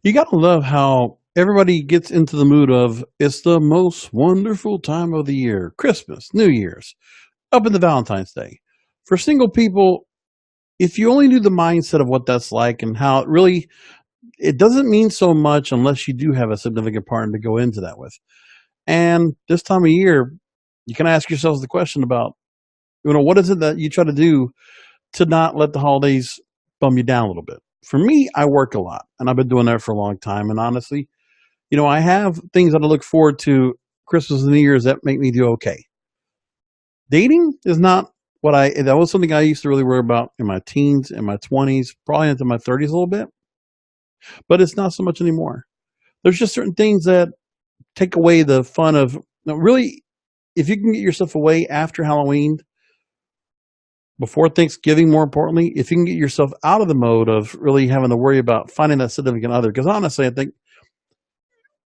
You gotta love how everybody gets into the mood of it's the most wonderful time of the year. Christmas, New Year's, up into Valentine's Day. For single people, if you only knew the mindset of what that's like and how it doesn't mean so much unless you do have a significant partner to go into that with. And this time of year, you can ask yourselves the question about, what is it that you try to do to not let the holidays bum you down a little bit? For me, I work a lot and I've been doing that for a long time. And honestly, I have things that I look forward to Christmas and New Year's that make me do okay. Dating is not that was something I used to really worry about in my teens, in my 20s, probably into my 30s a little bit, but it's not so much anymore. There's just certain things that take away the fun of, really, if you can get yourself away after Halloween, before Thanksgiving, more importantly, if you can get yourself out of the mode of really having to worry about finding that significant other, because honestly, I think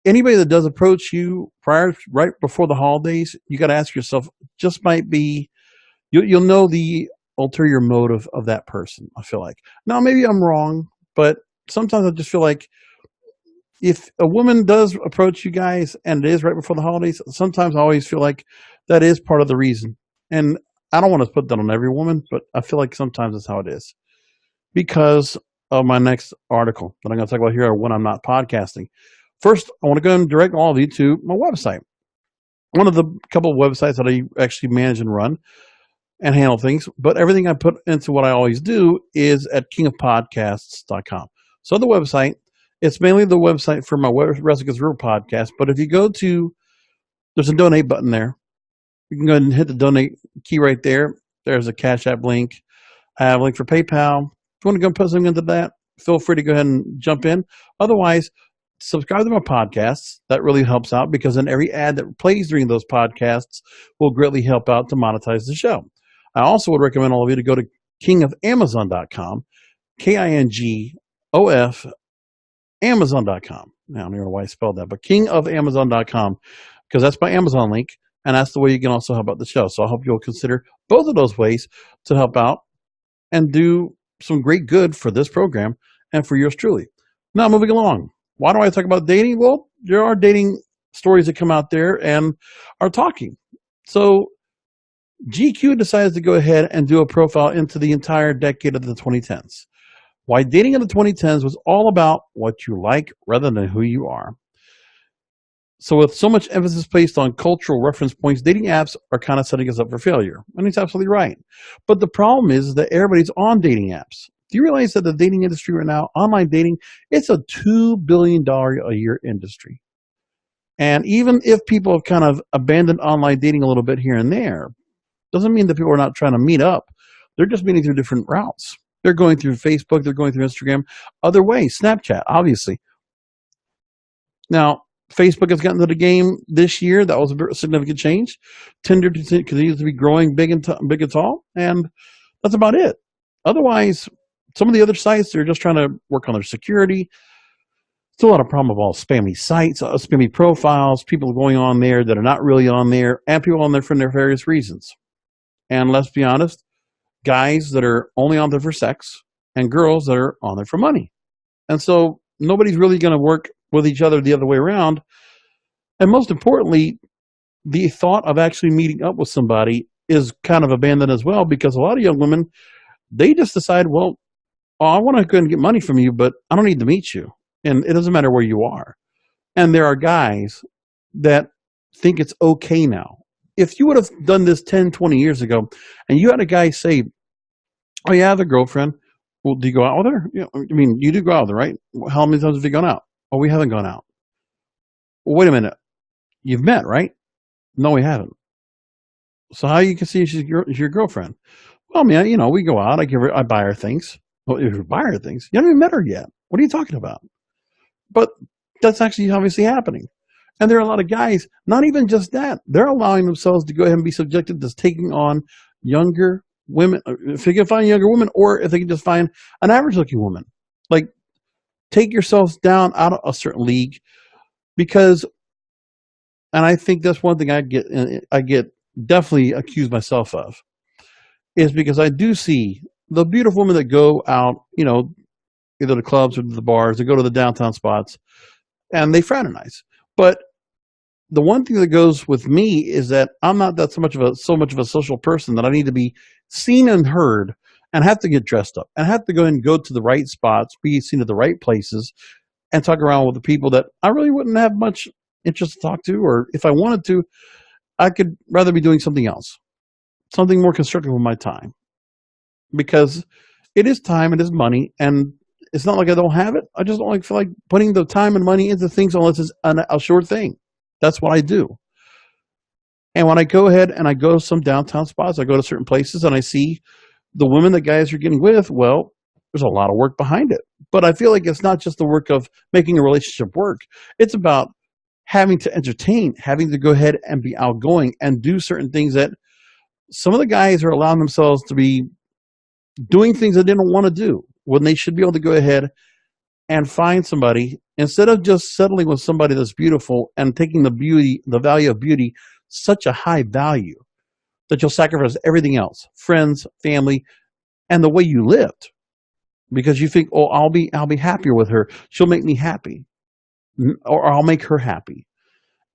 anybody that does approach you right before the holidays, you got to ask yourself, just might be, you'll know the ulterior motive of that person. I feel like now maybe I'm wrong, but sometimes I just feel like if a woman does approach you guys and it is right before the holidays, sometimes I always feel like that is part of the reason. And I don't want to put that on every woman, but I feel like sometimes that's how it is because of my next article that I'm going to talk about here when I'm not podcasting. First, I want to go and direct all of you to my website. One of the couple of websites that I actually manage and run and handle things, but everything I put into what I always do is at kingofpodcasts.com. So the website, it's mainly the website for my Resica's Real podcast, but if you go to, there's a donate button there. You can go ahead and hit the donate key right there. There's a Cash App link. I have a link for PayPal. If you want to go put something into that, feel free to go ahead and jump in. Otherwise, subscribe to my podcasts. That really helps out because then every ad that plays during those podcasts will greatly help out to monetize the show. I also would recommend all of you to go to kingofamazon.com, KINGOF, Amazon.com. Now, I don't know why I spelled that, but kingofamazon.com, because that's my Amazon link, and that's the way you can also help out the show. So I hope you'll consider both of those ways to help out and do some great good for this program and for yours truly. Now, moving along. Why do I talk about dating? Well, there are dating stories that come out there and are talking. So GQ decides to go ahead and do a profile into the entire decade of the 2010s. Why dating in the 2010s was all about what you like rather than who you are. So with so much emphasis placed on cultural reference points, dating apps are kind of setting us up for failure. And he's absolutely right. But the problem is that everybody's on dating apps. Do you realize that the dating industry right now, online dating, it's a $2 billion a year industry. And even if people have kind of abandoned online dating a little bit here and there, doesn't mean that people are not trying to meet up. They're just meeting through different routes. They're going through Facebook, they're going through Instagram, other ways, Snapchat, obviously. Now, Facebook has gotten to the game this year. That was a significant change. Tinder continues to be growing big and tall, and that's about it. Otherwise, some of the other sites, they're just trying to work on their security. Still a lot of problem of all spammy sites, spammy profiles, people going on there that are not really on there, and people on there for their various reasons. And let's be honest, guys that are only on there for sex and girls that are on there for money. And so nobody's really going to work with each other the other way around. And most importantly, the thought of actually meeting up with somebody is kind of abandoned as well because a lot of young women, they just decide, well, I want to go and get money from you, but I don't need to meet you. And it doesn't matter where you are. And there are guys that think it's okay now. If you would have done this 10, 20 years ago, and you had a guy say, oh, yeah, I have a girlfriend. Well, do you go out with her? You do go out with her, right? How many times have you gone out? Oh, we haven't gone out. Well, wait a minute. You've met, right? No, we haven't. So how you can see she's your girlfriend? Well, man, we go out. I buy her things. Well, if you buy her things, you haven't even met her yet. What are you talking about? But that's actually obviously happening. And there are a lot of guys, not even just that, they're allowing themselves to go ahead and be subjected to taking on younger women. If they can find a younger woman, or if they can just find an average looking woman. Like, take yourselves down out of a certain league because, and I think that's one thing I get definitely accused myself of, is because I do see the beautiful women that go out, either the clubs or the bars. They go to the downtown spots and they fraternize. But the one thing that goes with me is that I'm not that so much of a social person that I need to be seen and heard and have to get dressed up and have to go and go to the right spots, be seen at the right places, and talk around with the people that I really wouldn't have much interest to talk to, or if I wanted to, I could rather be doing something else, something more constructive with my time, because it is time, it is money, and it's not like I don't have it. I just don't feel like putting the time and money into things unless it's a sure thing. That's what I do. And when I go ahead and I go to some downtown spots, I go to certain places and I see the women that guys are getting with, well, there's a lot of work behind it. But I feel like it's not just the work of making a relationship work. It's about having to entertain, having to go ahead and be outgoing and do certain things that some of the guys are allowing themselves to be doing things they didn't want to do when they should be able to go ahead and find somebody instead of just settling with somebody that's beautiful and taking the value of beauty, such a high value that you'll sacrifice everything else, friends, family, and the way you lived, because you think, oh, I'll be happier with her. She'll make me happy, or I'll make her happy.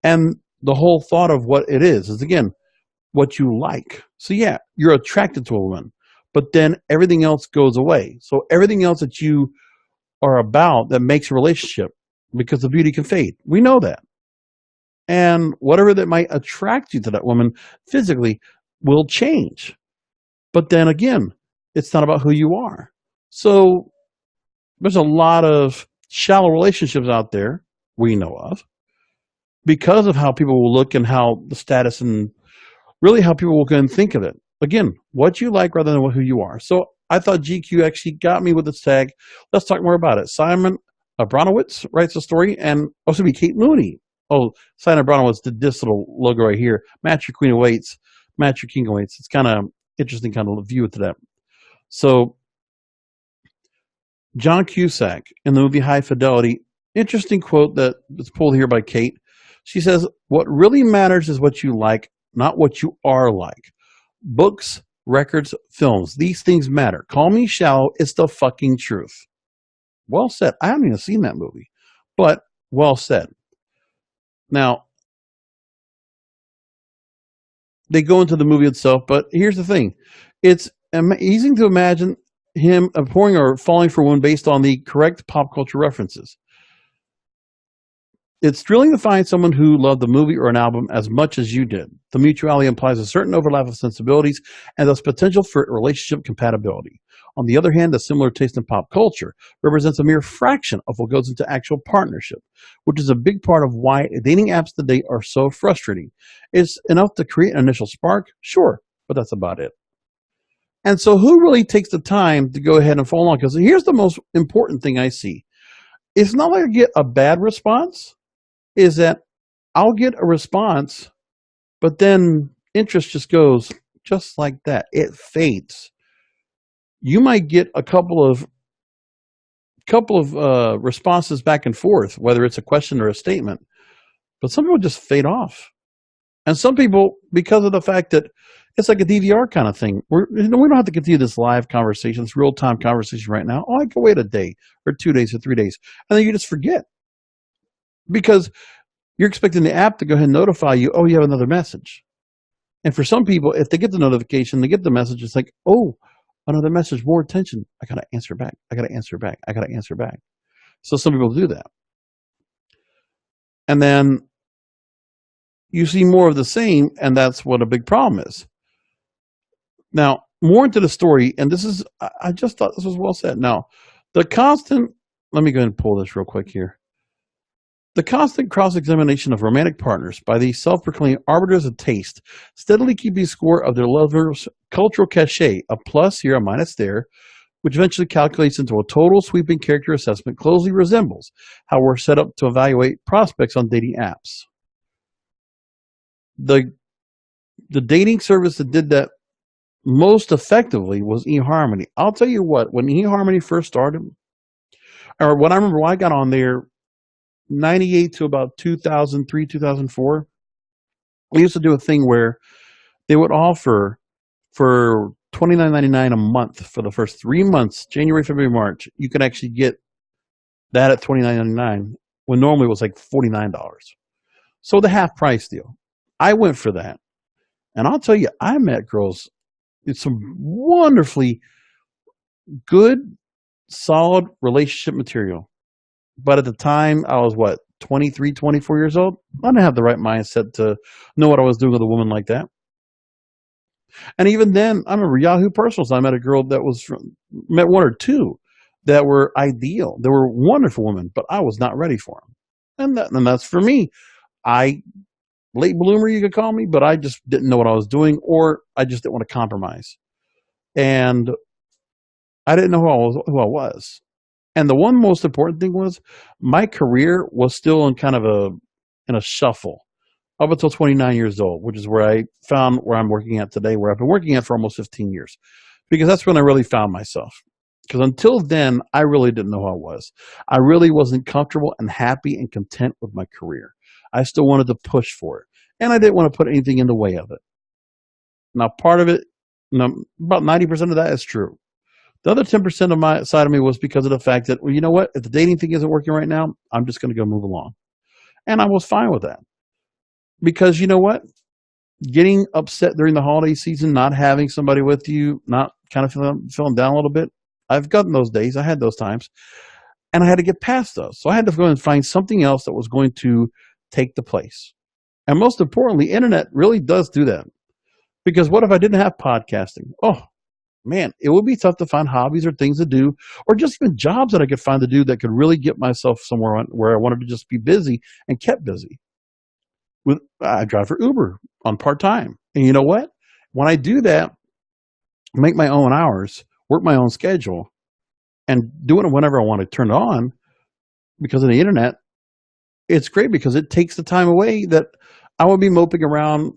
And the whole thought of what it is again, what you like. So yeah, you're attracted to a woman, but then everything else goes away. So everything else that you are about that makes a relationship, because the beauty can fade. We know that. And whatever that might attract you to that woman physically will change. But then again, it's not about who you are. So there's a lot of shallow relationships out there we know of because of how people will look and how the status and really how people will go and think of it. Again, what you like rather than who you are. So I thought GQ actually got me with this tag. Let's talk more about it. Simon Abronowitz writes a story, and also be Kate Mooney. Oh, Simon Abronowitz did this little logo right here. Match your Queen of Weights, match your King of Weights. It's kind of interesting kind of view to that. So John Cusack in the movie High Fidelity, interesting quote that is pulled here by Kate. She says, what really matters is what you like, not what you are like. Books, records, films, these things matter. Call me shallow, it's the fucking truth. Well said. I haven't even seen that movie, but well said. Now, they go into the movie itself, but here's the thing. It's easy to imagine him abhorring or falling for one based on the correct pop culture references. It's thrilling to find someone who loved the movie or an album as much as you did. The mutuality implies a certain overlap of sensibilities and thus potential for relationship compatibility. On the other hand, a similar taste in pop culture represents a mere fraction of what goes into actual partnership, which is a big part of why dating apps today are so frustrating. It's enough to create an initial spark, sure, but that's about it. And so who really takes the time to go ahead and follow along? Because here's the most important thing I see. It's not like I get a bad response, is that I'll get a response, but then interest just goes just like that. It fades. You might get a couple of responses back and forth, whether it's a question or a statement, but some people just fade off. And some people, because of the fact that it's like a DVR kind of thing, we don't have to continue this live conversation, this real-time conversation right now. Oh, I can wait a day or 2 days or 3 days. And then you just forget. Because you're expecting the app to go ahead and notify you, oh, you have another message. And for some people, if they get the notification, they get the message, it's like, oh, another message, more attention. I got to answer back. I got to answer back. I got to answer back. So some people do that. And then you see more of the same, and that's what a big problem is. Now, more into the story, and I just thought this was well said. Now, let me go ahead and pull this real quick here. The constant cross-examination of romantic partners by these self-proclaimed arbiters of taste, steadily keeping score of their lovers' cultural cachet, a plus here, a minus there, which eventually calculates into a total sweeping character assessment, closely resembles how we're set up to evaluate prospects on dating apps. The dating service that did that most effectively was eHarmony. I'll tell you what, when eHarmony first started, or when I remember when I got on there, 98 to about 2003, 2004, we used to do a thing where they would offer for $29.99 a month for the first 3 months, January, February, March. You can actually get that at $29.99 when normally it was like $49. So the half price deal. I went for that. And I'll tell you, I met girls. It's some wonderfully good, solid relationship material. But at the time, I was 23, 24 years old? I didn't have the right mindset to know what I was doing with a woman like that. And even then, I remember Yahoo Personals. I met a girl that met one or two that were ideal. They were wonderful women, but I was not ready for them. And that's for me. Late bloomer, you could call me, but I just didn't know what I was doing, or I just didn't want to compromise. And I didn't know who I was. And the one most important thing was my career was still in in a shuffle up until 29 years old, which is where I found where I'm working at today, where I've been working at for almost 15 years, because that's when I really found myself. Because until then, I really didn't know who I was. I really wasn't comfortable and happy and content with my career. I still wanted to push for it, and I didn't want to put anything in the way of it. Now, part of it, about 90% of that is true. The other 10% of my side of me was because of the fact that, well, you know what? If the dating thing isn't working right now, I'm just going to go move along. And I was fine with that. Because you know what? Getting upset during the holiday season, not having somebody with you, not kind of feeling down a little bit. I've gotten those days. I had those times. And I had to get past those. So I had to go and find something else that was going to take the place. And most importantly, internet really does do that. Because what if I didn't have podcasting? Oh, man, it would be tough to find hobbies or things to do, or just even jobs that I could find to do that could really get myself somewhere where I wanted to just be busy and kept busy. I drive for Uber on part-time. And you know what? When I do that, make my own hours, work my own schedule, and do it whenever I want to turn it on, because of the internet, it's great because it takes the time away that I would be moping around,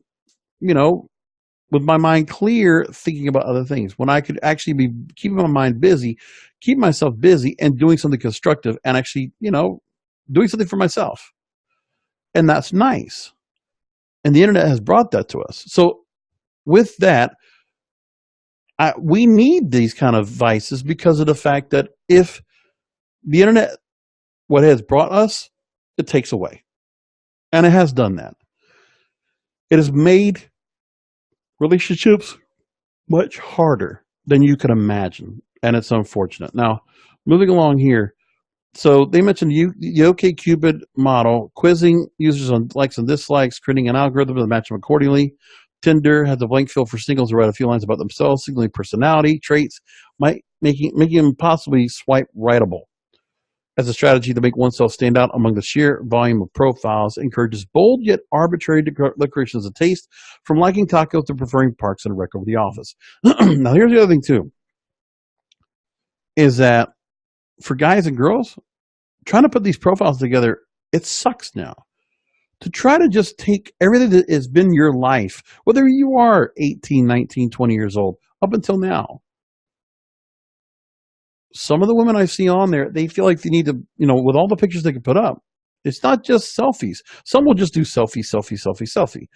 with my mind clear, thinking about other things, when I could actually be keeping my mind busy, keep myself busy and doing something constructive and actually, doing something for myself. And that's nice. And the internet has brought that to us. So with that, we need these kind of vices because of the fact that if the internet, what it has brought us, it takes away. And it has done that. It has made relationships much harder than you can imagine, and it's unfortunate. Now, moving along here, so they mentioned the OkCupid model, quizzing users on likes and dislikes, creating an algorithm to match them accordingly. Tinder has a blank field for singles to write a few lines about themselves, signaling personality traits, making them possibly swipe rightable. As a strategy to make oneself stand out among the sheer volume of profiles, encourages bold yet arbitrary declarations of taste, from liking tacos to preferring Parks and Rec over The Office. Now, here's the other thing, too, is that for guys and girls, trying to put these profiles together, it sucks now. To try to just take everything that has been your life, whether you are 18, 19, 20 years old, up until now, some of the women I see on there, they feel like they need to, with all the pictures they can put up, it's not just selfies. Some will just do selfie, selfie, selfie, selfie.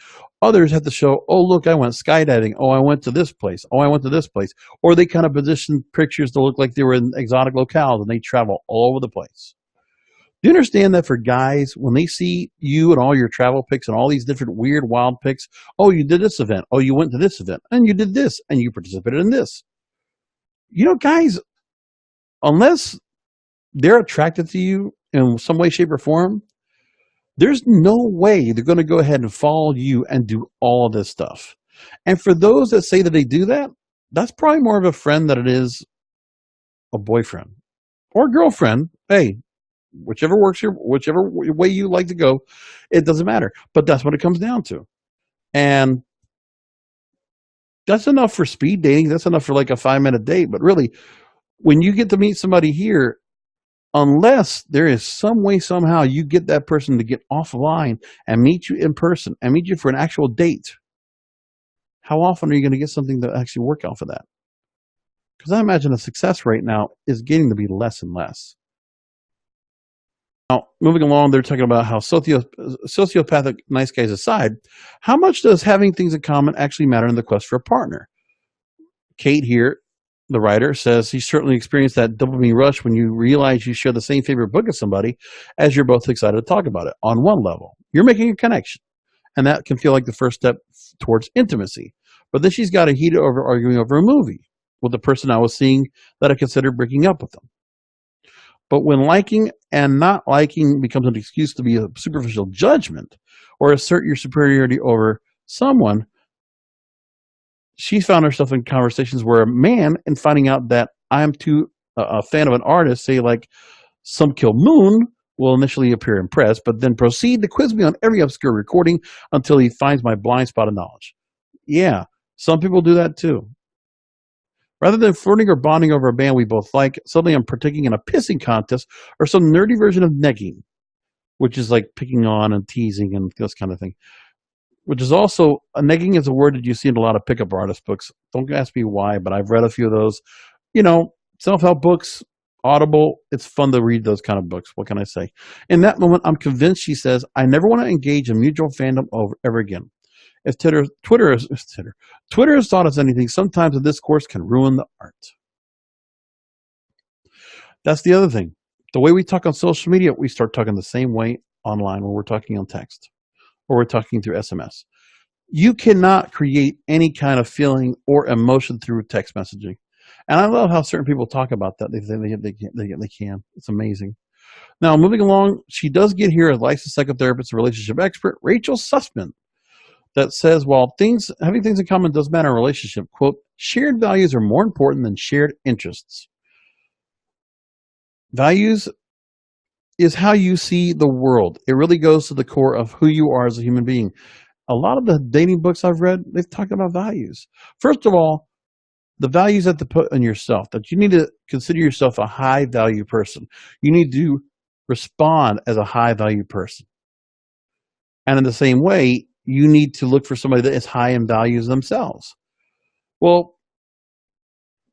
Others have to show, oh, look, I went skydiving. Oh, I went to this place. Oh, I went to this place. Or they kind of position pictures to look like they were in exotic locales and they travel all over the place. Do you understand that for guys, when they see you and all your travel pics and all these different weird, wild pics, oh, you did this event. Oh, you went to this event. And you did this. And you participated in this. Guys, unless they're attracted to you in some way, shape, or form, there's no way they're going to go ahead and follow you and do all of this stuff. And for those that say that they do that, that's probably more of a friend than it is a boyfriend or girlfriend. Hey, whichever works here, whichever way you like to go, it doesn't matter. But that's what it comes down to. And that's enough for speed dating. That's enough for like a 5-minute date. But really, when you get to meet somebody here, unless there is some way, somehow, you get that person to get offline and meet you in person and meet you for an actual date, how often are you going to get something to actually work out for that? Because I imagine the success rate now is getting to be less and less. Now, moving along, they're talking about how sociopathic nice guys aside, how much does having things in common actually matter in the quest for a partner? Kate here, the writer, says he certainly experienced that dopamine rush when you realize you share the same favorite book as somebody, as you're both excited to talk about it. On one level, you're making a connection, and that can feel like the first step towards intimacy. But then she's got a heated over arguing over a movie with the person I was seeing that I considered breaking up with them. But when liking and not liking becomes an excuse to be a superficial judgment or assert your superiority over someone, she found herself in conversations where a man, in finding out that I'm too a fan of an artist, say like Some Kill Moon, will initially appear impressed, but then proceed to quiz me on every obscure recording until he finds my blind spot of knowledge. Yeah, some people do that too. Rather than flirting or bonding over a band we both like, suddenly I'm partaking in a pissing contest or some nerdy version of negging, which is like picking on and teasing and this kind of thing. Which is also, negging is a word that you see in a lot of pickup artist books. Don't ask me why, but I've read a few of those. Self-help books, Audible, it's fun to read those kind of books. What can I say? In that moment, I'm convinced, she says, I never want to engage in mutual fandom ever again. If Twitter has taught us anything, sometimes a discourse can ruin the art. That's the other thing. The way we talk on social media, we start talking the same way online when we're talking on text or we're talking through SMS. You cannot create any kind of feeling or emotion through text messaging. And I love how certain people talk about that. They can. It's amazing. Now, moving along, she does get here a licensed psychotherapist and relationship expert, Rachel Sussman, that says, while having things in common does matter in a relationship, quote, shared values are more important than shared interests. Values is how you see the world. It really goes to the core of who you are as a human being. A lot of the dating books I've read, they've talked about values. First of all, the values that to put in yourself, that you need to consider yourself a high value person. You need to respond as a high value person. And in the same way, you need to look for somebody that is high in values themselves. Well,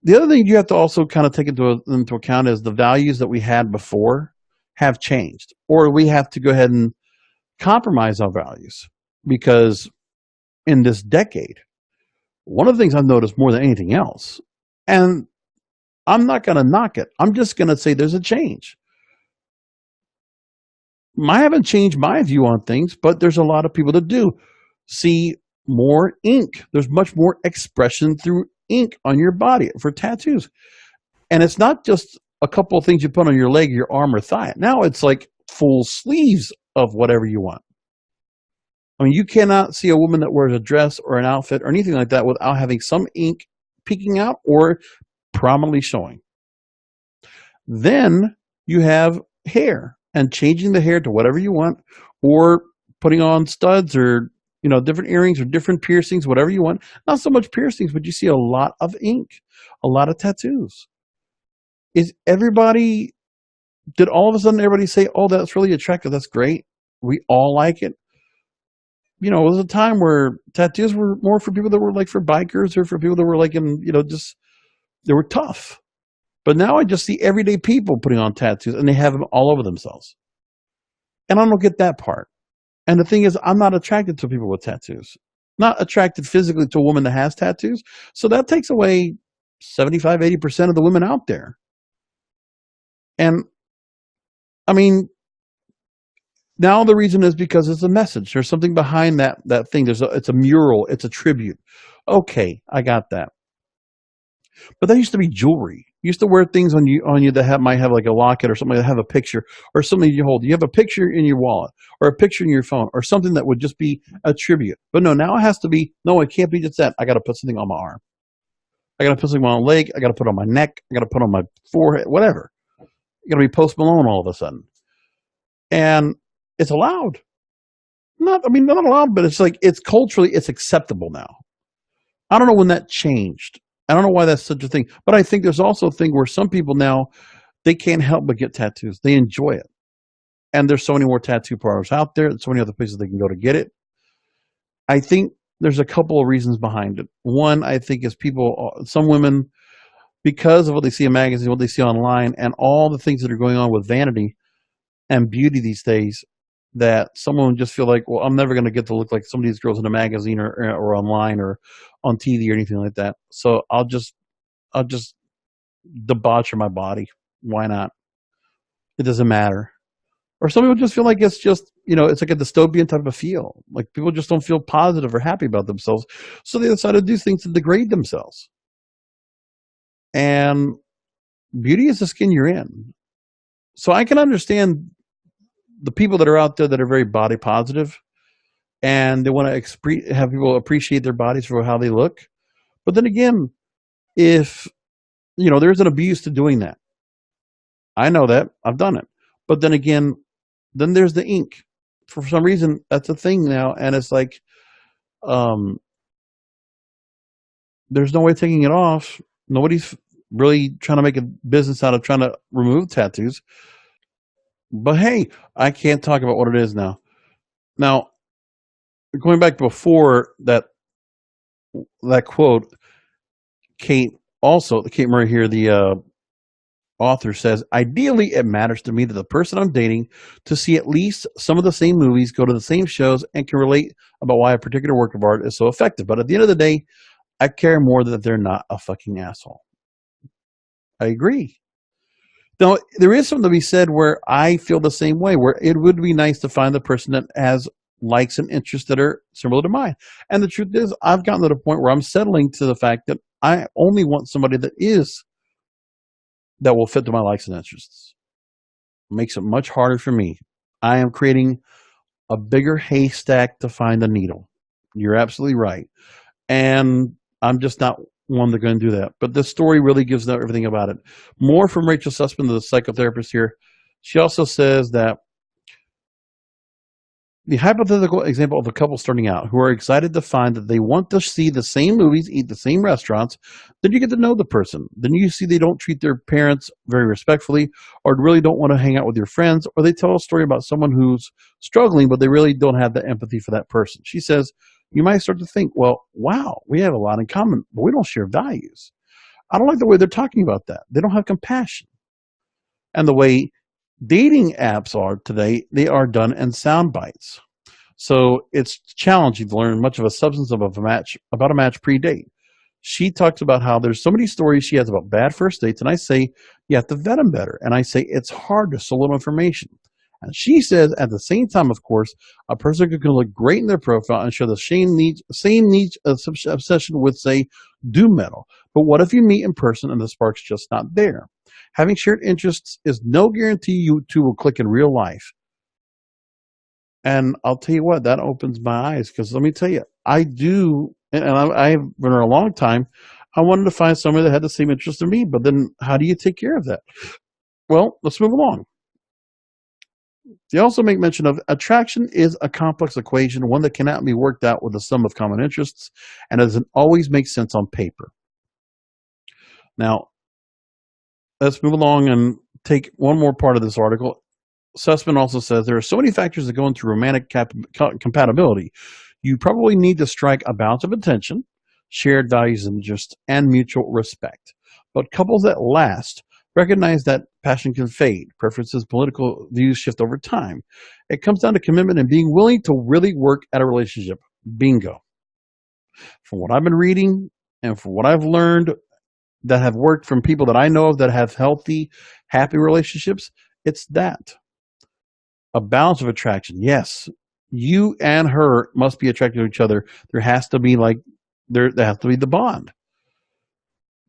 the other thing you have to also kind of take into account is the values that we had before have changed, or we have to go ahead and compromise our values, because in this decade, one of the things I've noticed more than anything else, and I'm not going to knock it, I'm just going to say there's a change. I haven't changed my view on things, but there's a lot of people that do see more ink. There's much more expression through ink on your body for tattoos. And it's not just a couple of things you put on your leg, your arm, or thigh. Now it's like full sleeves of whatever you want. I mean, you cannot see a woman that wears a dress or an outfit or anything like that without having some ink peeking out or prominently showing. Then you have hair, and changing the hair to whatever you want, or putting on studs or different earrings or different piercings, whatever you want. Not so much piercings, but you see a lot of ink, a lot of tattoos. Did all of a sudden everybody say, oh, that's really attractive, that's great, we all like it? It was a time where tattoos were more for people that were like for bikers or for people that were like they were tough. But now I just see everyday people putting on tattoos, and they have them all over themselves. And I don't get that part. And the thing is, I'm not attracted to people with tattoos. Not attracted physically to a woman that has tattoos. So that takes away 75, 80% of the women out there. And, I mean, now the reason is because it's a message. There's something behind that thing. It's a mural. It's a tribute. Okay, I got that. But that used to be jewelry. You used to wear things on you that might have like a locket or something that have a picture or something you hold. You have a picture in your wallet or a picture in your phone or something that would just be a tribute. But no, now it has to be, no, it can't be just that. I got to put something on my arm. I got to put something on my leg. I got to put on my neck. I got to put on my forehead, whatever. You got to be Post Malone all of a sudden. And it's allowed. Not allowed, but it's like, it's culturally, it's acceptable now. I don't know when that changed. I don't know why that's such a thing, but I think there's also a thing where some people now, they can't help but get tattoos. They enjoy it. And there's so many more tattoo parlors out there. There's so many other places they can go to get it. I think there's a couple of reasons behind it. One, I think is some women, because of what they see in magazines, what they see online, and all the things that are going on with vanity and beauty these days, that someone would just feel like, well, I'm never going to get to look like some of these girls in a magazine or online or on TV or anything like that. So I'll just debauch my body. Why not? It doesn't matter. Or some people just feel like it's just, it's like a dystopian type of feel. Like people just don't feel positive or happy about themselves. So they decide to do things to degrade themselves. And beauty is the skin you're in. So I can understand the people that are out there that are very body positive and they want to have people appreciate their bodies for how they look. But then again, if, there's an abuse to doing that. I know that. I've done it. But then again, then there's the ink. For some reason, that's a thing now. And it's like, there's no way of taking it off. Nobody's really trying to make a business out of trying to remove tattoos. But hey, I can't talk about what it is now. Now, going back before that quote, Kate Murray here, the author says, ideally, it matters to me that the person I'm dating to see at least some of the same movies, go to the same shows, and can relate about why a particular work of art is so effective. But at the end of the day, I care more that they're not a fucking asshole. I agree. Now, there is something to be said where I feel the same way, where it would be nice to find the person that has likes and interests that are similar to mine. And the truth is, I've gotten to the point where I'm settling to the fact that I only want somebody that will fit to my likes and interests. It makes it much harder for me. I am creating a bigger haystack to find a needle. You're absolutely right. And I'm just not one that's going to do that. But this story really gives out everything about it. More from Rachel Sussman, the psychotherapist here. She also says that the hypothetical example of a couple starting out who are excited to find that they want to see the same movies, eat the same restaurants, then you get to know the person. Then you see they don't treat their parents very respectfully or really don't want to hang out with your friends, or they tell a story about someone who's struggling, but they really don't have the empathy for that person. She says, you might start to think, well, wow, we have a lot in common, but we don't share values. I don't like the way they're talking about that. They don't have compassion. And the way dating apps are today, they are done in sound bites. So it's challenging to learn much of a substance of about a match pre-date. She talks about how there's so many stories she has about bad first dates, and I say you have to vet them better. And I say it's hard to solo information. And she says at the same time, of course, a person can look great in their profile and show the same niche obsession with, say, doom metal. But what if you meet in person and the spark's just not there? Having shared interests is no guarantee you two will click in real life. And I'll tell you what, that opens my eyes, because let me tell you, I do, and I've been for a long time, I wanted to find somebody that had the same interest in me, but then how do you take care of that? Well, let's move along. They also make mention of attraction is a complex equation, one that cannot be worked out with the sum of common interests, and doesn't always make sense on paper. Now, let's move along and take one more part of this article. Sussman also says there are so many factors that go into romantic compatibility. You probably need to strike a balance of attention, shared values and interests, and mutual respect. But couples that last recognize that passion can fade. Preferences, political views shift over time. It comes down to commitment and being willing to really work at a relationship. Bingo. From what I've been reading and from what I've learned that have worked from people that I know of that have healthy, happy relationships, it's that. A balance of attraction. Yes, you and her must be attracted to each other. There has to be there has to be the bond.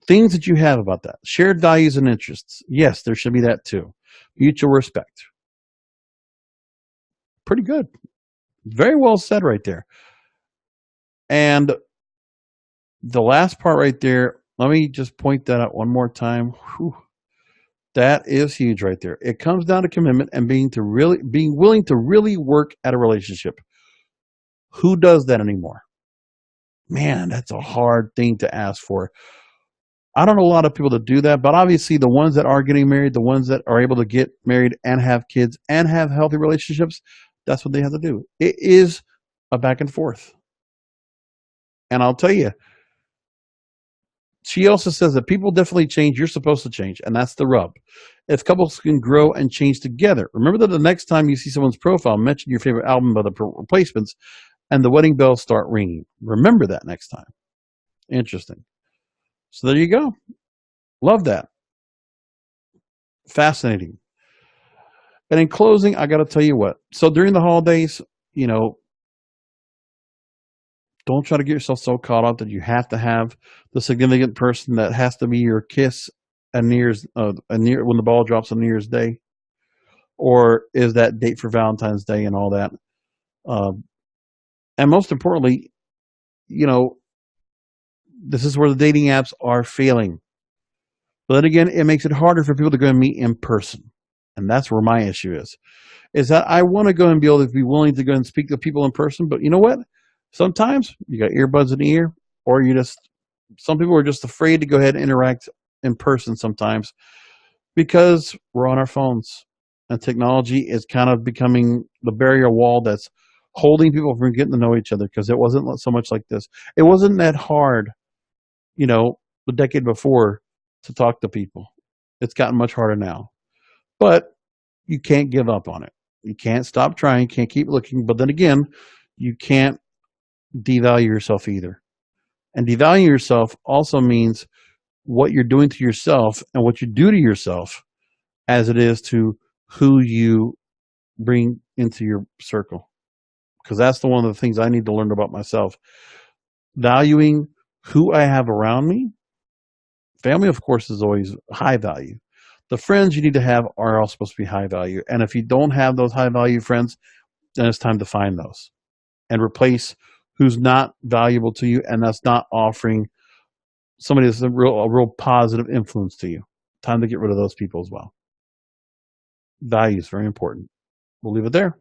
Things that you have about that. Shared values and interests. Yes, there should be that too. Mutual respect. Pretty good. Very well said right there. And the last part right there, let me just point that out one more time. Whew. That is huge right there. It comes down to commitment and being willing to really work at a relationship. Who does that anymore? Man, that's a hard thing to ask for. I don't know a lot of people that do that, but obviously the ones that are getting married, the ones that are able to get married and have kids and have healthy relationships, that's what they have to do. It is a back and forth. And I'll tell you, She also says that people definitely change. You're supposed to change, and that's the rub. If couples can grow and change together, remember that the next time you see someone's profile, mention your favorite album by the Replacements, and the wedding bells start ringing. Remember that next time. Interesting. So there you go. Love that. Fascinating. And in closing, I got to tell you what. So during the holidays, don't try to get yourself so caught up that you have to have the significant person that has to be your kiss at New Year's, when the ball drops on New Year's Day, or is that date for Valentine's Day and all that. And most importantly, this is where the dating apps are failing. But then again, it makes it harder for people to go and meet in person. And that's where my issue is that I want to go and be able to be willing to go and speak to people in person. But you know what? Sometimes you got earbuds in the ear, or some people are just afraid to go ahead and interact in person sometimes because we're on our phones. And technology is kind of becoming the barrier wall that's holding people from getting to know each other, because it wasn't so much like this. It wasn't that hard, the decade before, to talk to people. It's gotten much harder now. But you can't give up on it. You can't stop trying, can't keep looking. But then again, you can't devalue yourself either. And devaluing yourself also means what you're doing to yourself and what you do to yourself as it is to who you bring into your circle. Because that's one of the things I need to learn about myself. Valuing who I have around me. Family, of course, is always high value. The friends you need to have are all supposed to be high value. And if you don't have those high value friends, then it's time to find those and replace who's not valuable to you and that's not offering somebody that's a real positive influence to you. Time to get rid of those people as well. Value is very important. We'll leave it there.